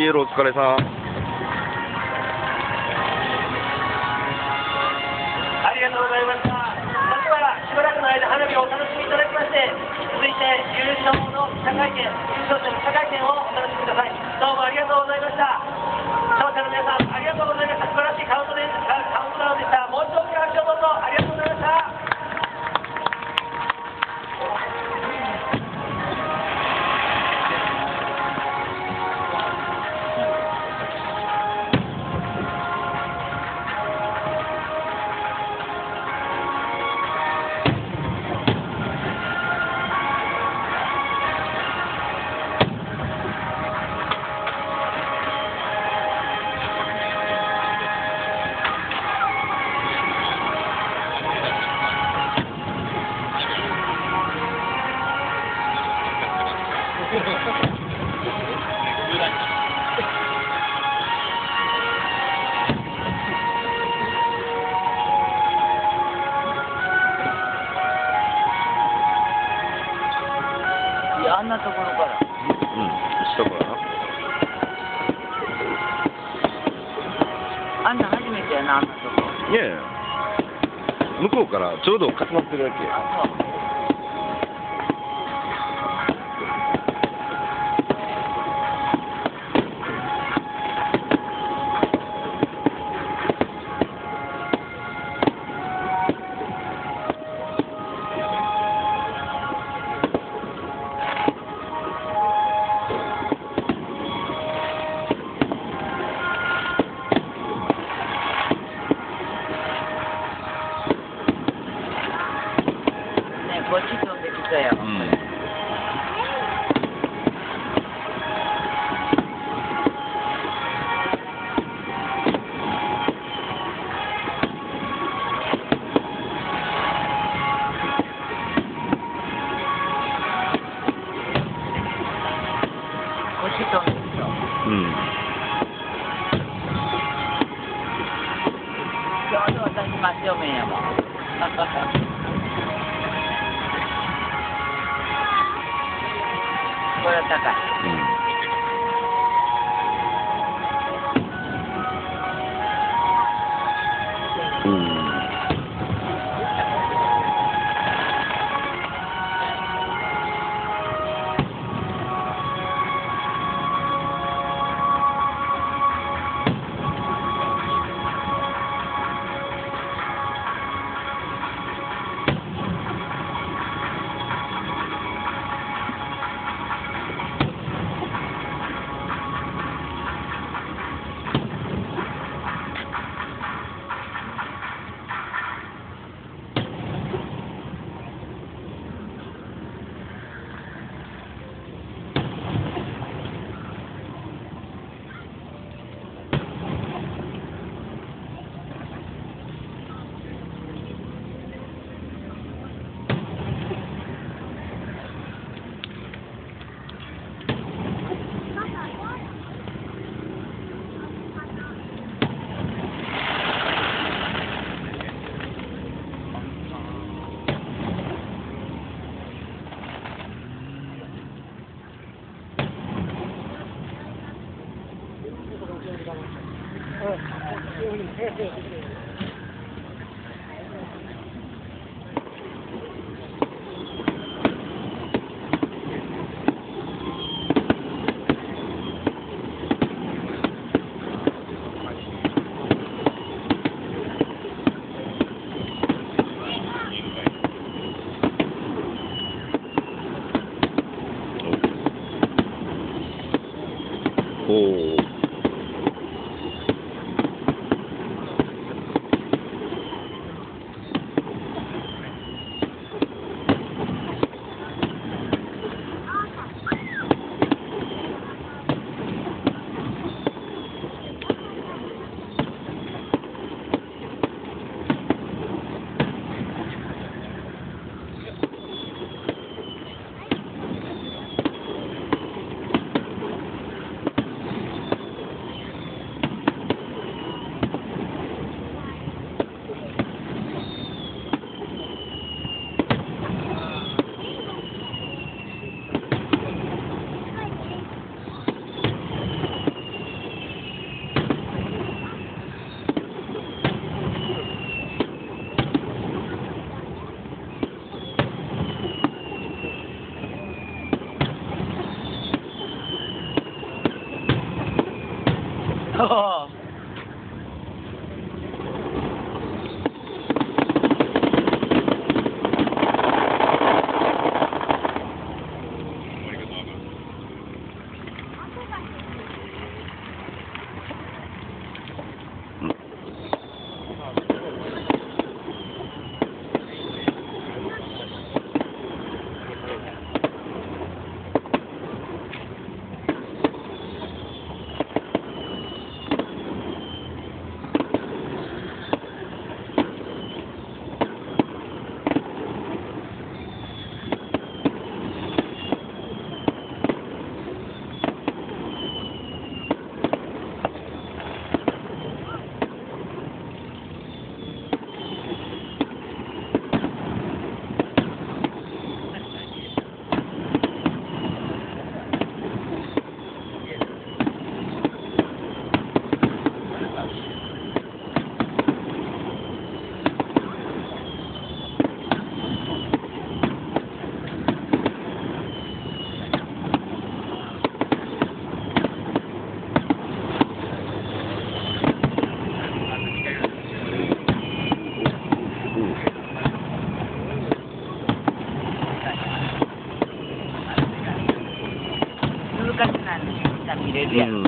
イエローお疲れさん。ありがとうございました。それではしばらくの間花火をお楽しみいただきまして、続いて優勝の記者会見、優勝者の記者会見をお楽しみください。どうもありがとうございました。視聴者の皆さんありがとうございました。素晴らしいカウントダウンでした。もう一度大きな拍手をどうぞ。ありがとうございました。あんなところから。下からな。あんな初めてやな、あんなとこ。いやいや。向こうからちょうど重なってるだけ。あ、そう。こっち飛んできたよ。こっち飛んできた。ちょうど私真正面やもん。これは高い。おお。そう。昔なんで見れるやん。